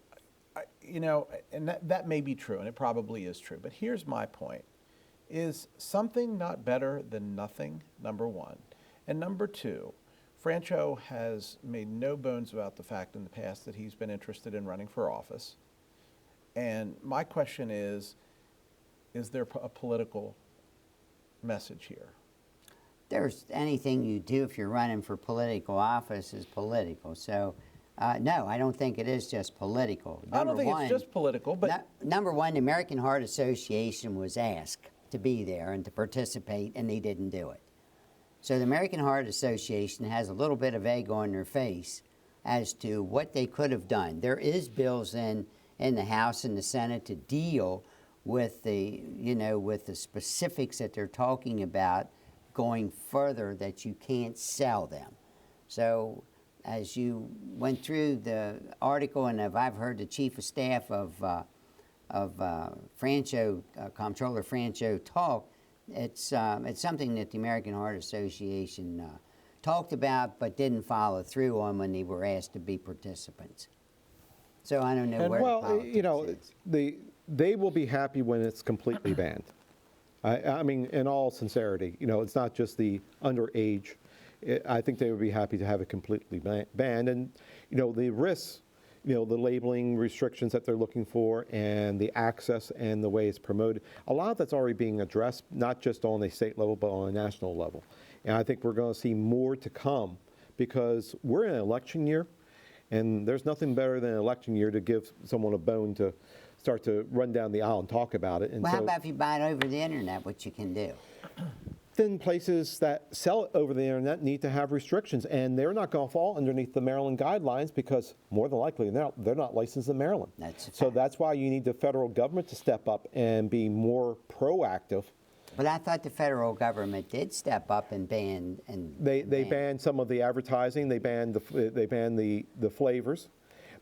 and that may be true, and it probably is true, but here's my point. Is something not better than nothing, number one? And number two, Francho has made no bones about the fact in the past that he's been interested in running for office. And my question is there a political message here? There's anything you do if you're running for political office is political. So, no, I don't think it is just political. I don't think it's just political, but... Number one, the American Heart Association was asked to be there and to participate, and they didn't do it. So the American Heart Association has a little bit of egg on their face as to what they could have done. There is bills in the House and the Senate to deal with the specifics that they're talking about going further, that you can't sell them. So as you went through the article, and I've heard the chief of staff of Francho, Comptroller Francho talk, it's something that the American Heart Association talked about but didn't follow through on when they were asked to be participants. So I don't know where the politics is. They will be happy when it's completely banned. I mean, in all sincerity, it's not just the underage. I think they would be happy to have it completely banned. And, the risks, the labeling restrictions that they're looking for and the access and the way it's promoted, a lot of that's already being addressed, not just on a state level, but on a national level. And I think we're going to see more to come because we're in an election year, and there's nothing better than an election year to give someone a bone to start to run down the aisle and talk about it. And well, how about if you buy it over the internet, what you can do? then places that sell it over the internet need to have restrictions, and they're not going to fall underneath the Maryland guidelines because more than likely they're not licensed in Maryland. So that's why you need the federal government to step up and be more proactive. But I thought the federal government did step up and ban They banned some of the advertising. They banned the flavors,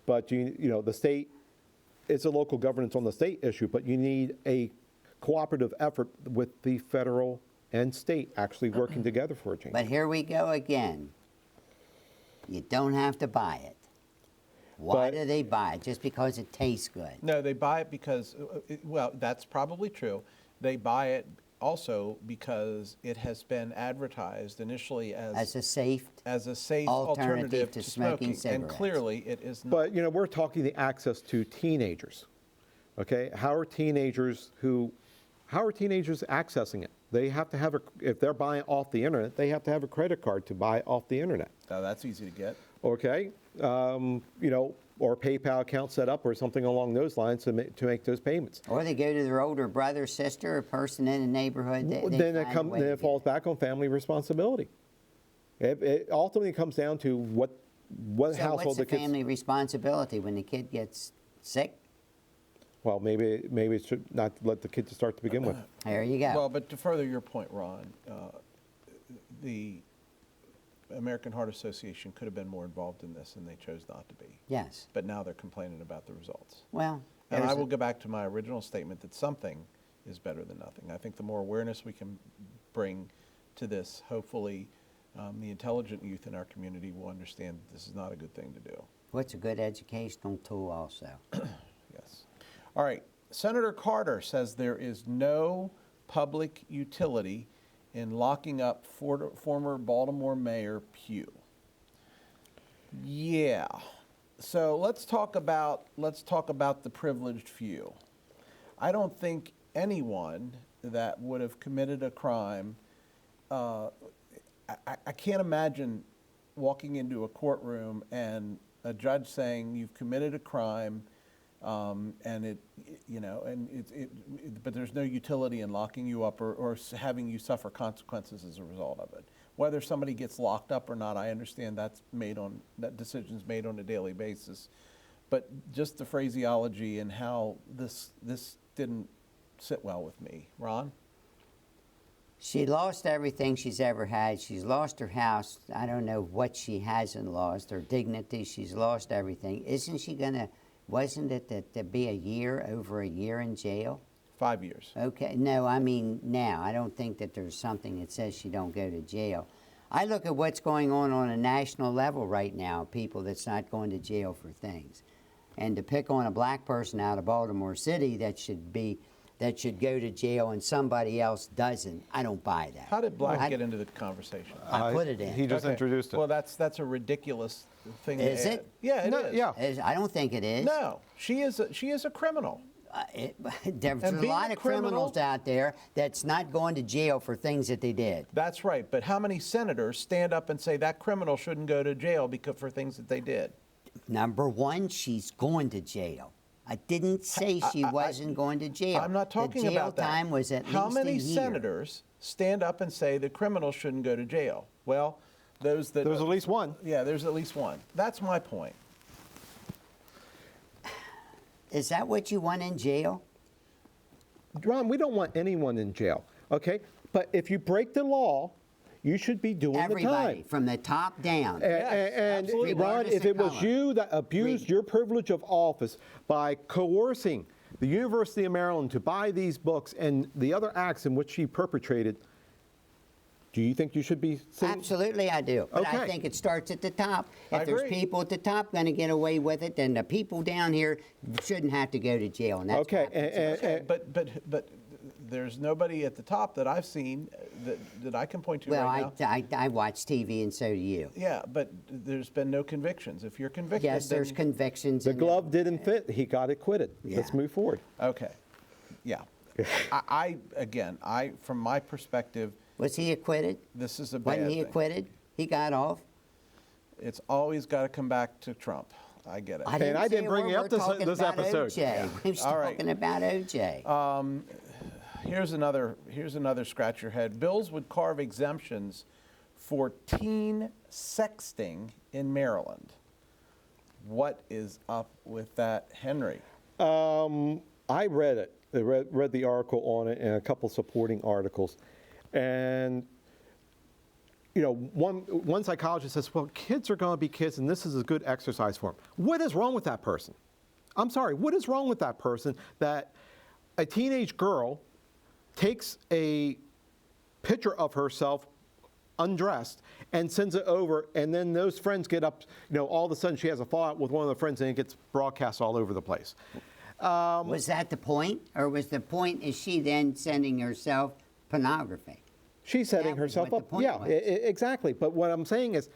but you know the state. It's a local governance on the state issue, but you need a cooperative effort with the federal and state actually working together for a change. But here we go again. You don't have to buy it. Why do they buy it? Just because it tastes good? No, they buy it because, well, that's probably true. They buy it also because it has been advertised initially as a safe alternative to smoking cigarettes. And clearly it is not. But you know, we're talking the access to teenagers. Okay, how are teenagers accessing it? They have to have if they're buying off the internet, they have to have a credit card to buy off the internet. Oh, that's easy to get. Okay, you know, or a PayPal account set up or something along those lines to make those payments. Or they go to their older brother, sister, or person in the neighborhood. Then it falls back on family responsibility. It ultimately comes down to what household what's the the kids. family responsibility when the kid gets sick? Well, maybe it should not let the kids start to begin with. There you go. Well, but to further your point, Ron, the American Heart Association could have been more involved in this, and they chose not to be. Yes. But now they're complaining about the results. Well, and I will go back to my original statement that something is better than nothing. I think the more awareness we can bring to this, hopefully the intelligent youth in our community will understand that this is not a good thing to do. What's a good educational tool also? Yes. All right. Senator Carter says there is no public utility in locking up former Baltimore Mayor Pugh. Yeah. So let's talk about the privileged few. I don't think anyone that would have committed a crime. I can't imagine walking into a courtroom and a judge saying you've committed a crime. But there's no utility in locking you up or having you suffer consequences as a result of it. Whether somebody gets locked up or not, I understand that decision's made on a daily basis. But just the phraseology and how this didn't sit well with me. Ron? She lost everything she's ever had. She's lost her house. I don't know what she hasn't lost. Her dignity, she's lost everything. Isn't she going to... Wasn't it that there'd be over a year in jail? 5 years. Okay, no, I mean now. I don't think that there's something that says she don't go to jail. I look at what's going on a national level right now, people that's not going to jail for things. And to pick on a black person out of Baltimore City that should go to jail and somebody else doesn't, I don't buy that. How did black get into the conversation? I put it in. He just introduced it. Well, that's a ridiculous thing. Is to it? Add. Yeah, it is. Yeah. I don't think it is. No, she is a criminal. There's a lot of criminals out there that's not going to jail for things that they did. That's right. But how many senators stand up and say that criminal shouldn't go to jail for things that they did? Number one, she's going to jail. I didn't say she wasn't going to jail. I'm not talking about that. The jail time was at least a year. How many senators stand up and say the criminal shouldn't go to jail? Well, there's at least one. Yeah, there's at least one. That's my point. Is that what you want in jail? Ron, we don't want anyone in jail, okay? But if you break the law, you should be doing Everybody, the time. from the top down. And Ron, if it was you that abused your privilege of office by coercing the University of Maryland to buy these books and the other acts in which she perpetrated, do you think you should be sitting? Absolutely, I do. But I think it starts at the top. If there's people at the top going to get away with it, then the people down here shouldn't have to go to jail. And that's But there's nobody at the top that I've seen that I can point to right now. I watch TV, and so do you. Yeah, but there's been no convictions. If you're convicted, yes, there's convictions. The glove didn't fit. He got acquitted. Yeah. Let's move forward. Okay. Yeah. I from my perspective. Was he acquitted? This is a bad Wasn't he thing. acquitted? He got off. It's always got to come back to Trump. I get it. I didn't bring you up this episode. Yeah. He was talking about O.J. here's another scratch your head. Bills would carve exemptions for teen sexting in Maryland. What is up with that, Henry? I read it. I read the article on it and a couple supporting articles. And, you know, one psychologist says, well, kids are going to be kids and this is a good exercise for them. What is wrong with that person? I'm sorry, what is wrong with that person that a teenage girl takes a picture of herself undressed and sends it over, and then those friends get up, you know, all of a sudden she has a fallout with one of the friends and it gets broadcast all over the place. Was that the point? Or was the point, is she then sending herself pornography? She's setting herself up. Yeah, exactly. But what I'm saying is,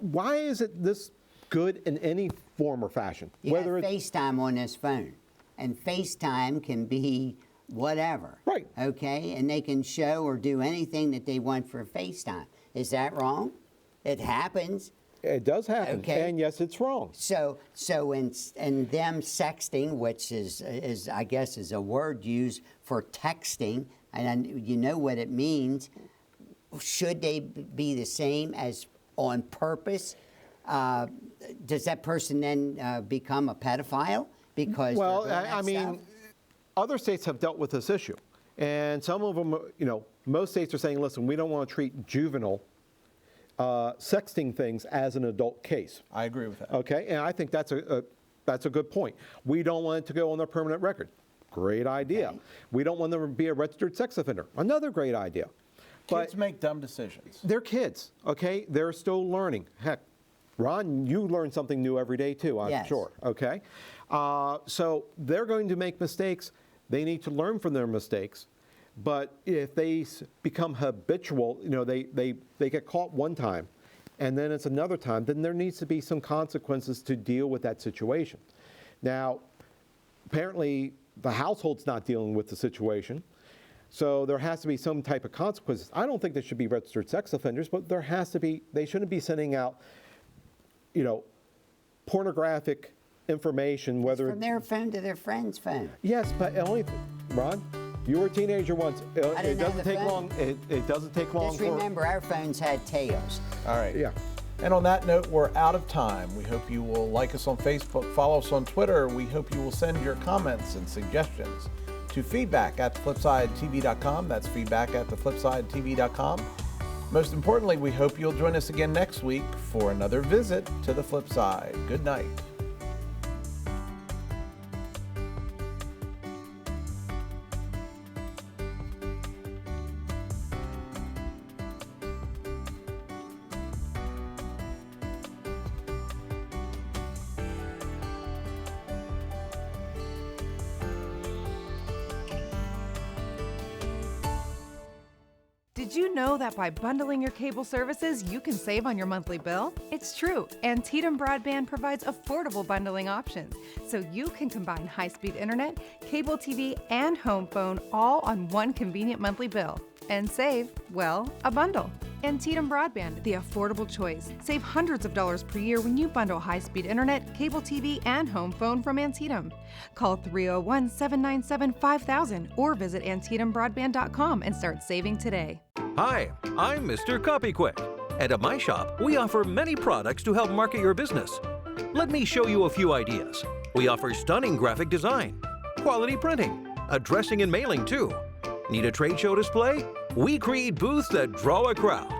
why is it this good in any form or fashion? You have FaceTime on this phone, and FaceTime can be whatever. Right. Okay? And they can show or do anything that they want for FaceTime. Is that wrong? It happens. It does happen. Okay. And yes, it's wrong. So in them sexting, which is I guess is a word used for texting, and you know what it means, should they be the same as on purpose? Does that person then become a pedophile because? Well, I mean, other states have dealt with this issue, and some of them, you know, most states are saying, listen, we don't want to treat juvenile sexting things as an adult case. I agree with that. Okay, and I think that's a good point. We don't want it to go on their permanent record. Great idea. Okay. We don't want them to be a registered sex offender. Another great idea. Kids make dumb decisions. They're kids, okay? They're still learning. Heck, Ron, you learn something new every day too, I'm sure, okay? So they're going to make mistakes. They need to learn from their mistakes. But if they become habitual, you know, they get caught one time and then it's another time, then there needs to be some consequences to deal with that situation. Now, apparently the household's not dealing with the situation, so there has to be some type of consequences. I don't think they should be registered sex offenders, but there has to be, they shouldn't be sending out, you know, pornographic information, whether it's from their phone to their friend's phone. Yes, but only, Ron, you were a teenager once. It doesn't take long. It doesn't take long. Just remember, our phones had tails. All right. Yeah. And on that note, we're out of time. We hope you will like us on Facebook, follow us on Twitter. We hope you will send your comments and suggestions to feedback@theflipsidetv.com. That's feedback@theflipsidetv.com. Most importantly, we hope you'll join us again next week for another visit to the Flip Side. Good night. Did you know that by bundling your cable services, you can save on your monthly bill? It's true. Antietam Broadband provides affordable bundling options, so you can combine high-speed internet, cable TV, and home phone all on one convenient monthly bill and save, well, a bundle. Antietam Broadband, the affordable choice. Save hundreds of dollars per year when you bundle high-speed internet, cable TV, and home phone from Antietam. Call 301-797-5000 or visit AntietamBroadband.com and start saving today. Hi, I'm Mr. Copyquick, and at my shop, we offer many products to help market your business. Let me show you a few ideas. We offer stunning graphic design, quality printing, addressing and mailing too. Need a trade show display? We create booths that draw a crowd.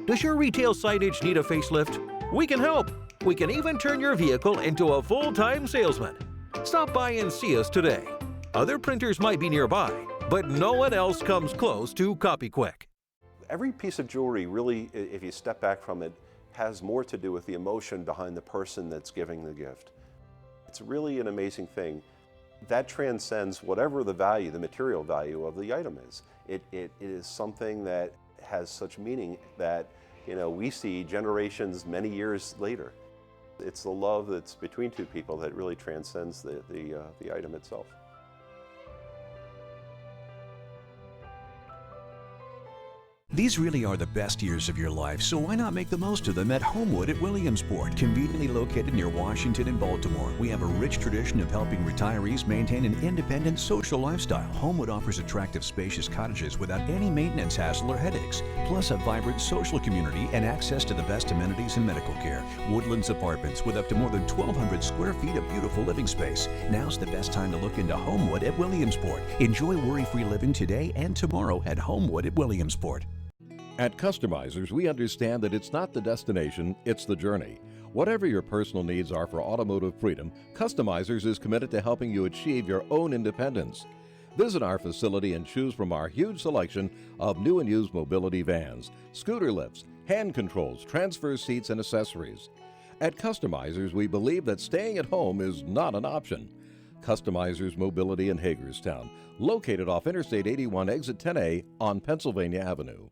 Does your retail signage need a facelift? We can help. We can even turn your vehicle into a full-time salesman. Stop by and see us today. Other printers might be nearby, but no one else comes close to Copyquick. Every piece of jewelry really, if you step back from it, has more to do with the emotion behind the person that's giving the gift. It's really an amazing thing. That transcends whatever the value, the material value of the item is. It is something that has such meaning that, you know, we see generations many years later. It's the love that's between two people that really transcends the item itself. These really are the best years of your life, so why not make the most of them at Homewood at Williamsport, conveniently located near Washington and Baltimore. We have a rich tradition of helping retirees maintain an independent social lifestyle. Homewood offers attractive, spacious cottages without any maintenance hassle or headaches, plus a vibrant social community and access to the best amenities and medical care. Woodlands Apartments with up to more than 1,200 square feet of beautiful living space. Now's the best time to look into Homewood at Williamsport. Enjoy worry-free living today and tomorrow at Homewood at Williamsport. At Customizers, we understand that it's not the destination, it's the journey. Whatever your personal needs are for automotive freedom, Customizers is committed to helping you achieve your own independence. Visit our facility and choose from our huge selection of new and used mobility vans, scooter lifts, hand controls, transfer seats, and accessories. At Customizers, we believe that staying at home is not an option. Customizers Mobility in Hagerstown, located off Interstate 81 Exit 10A on Pennsylvania Avenue.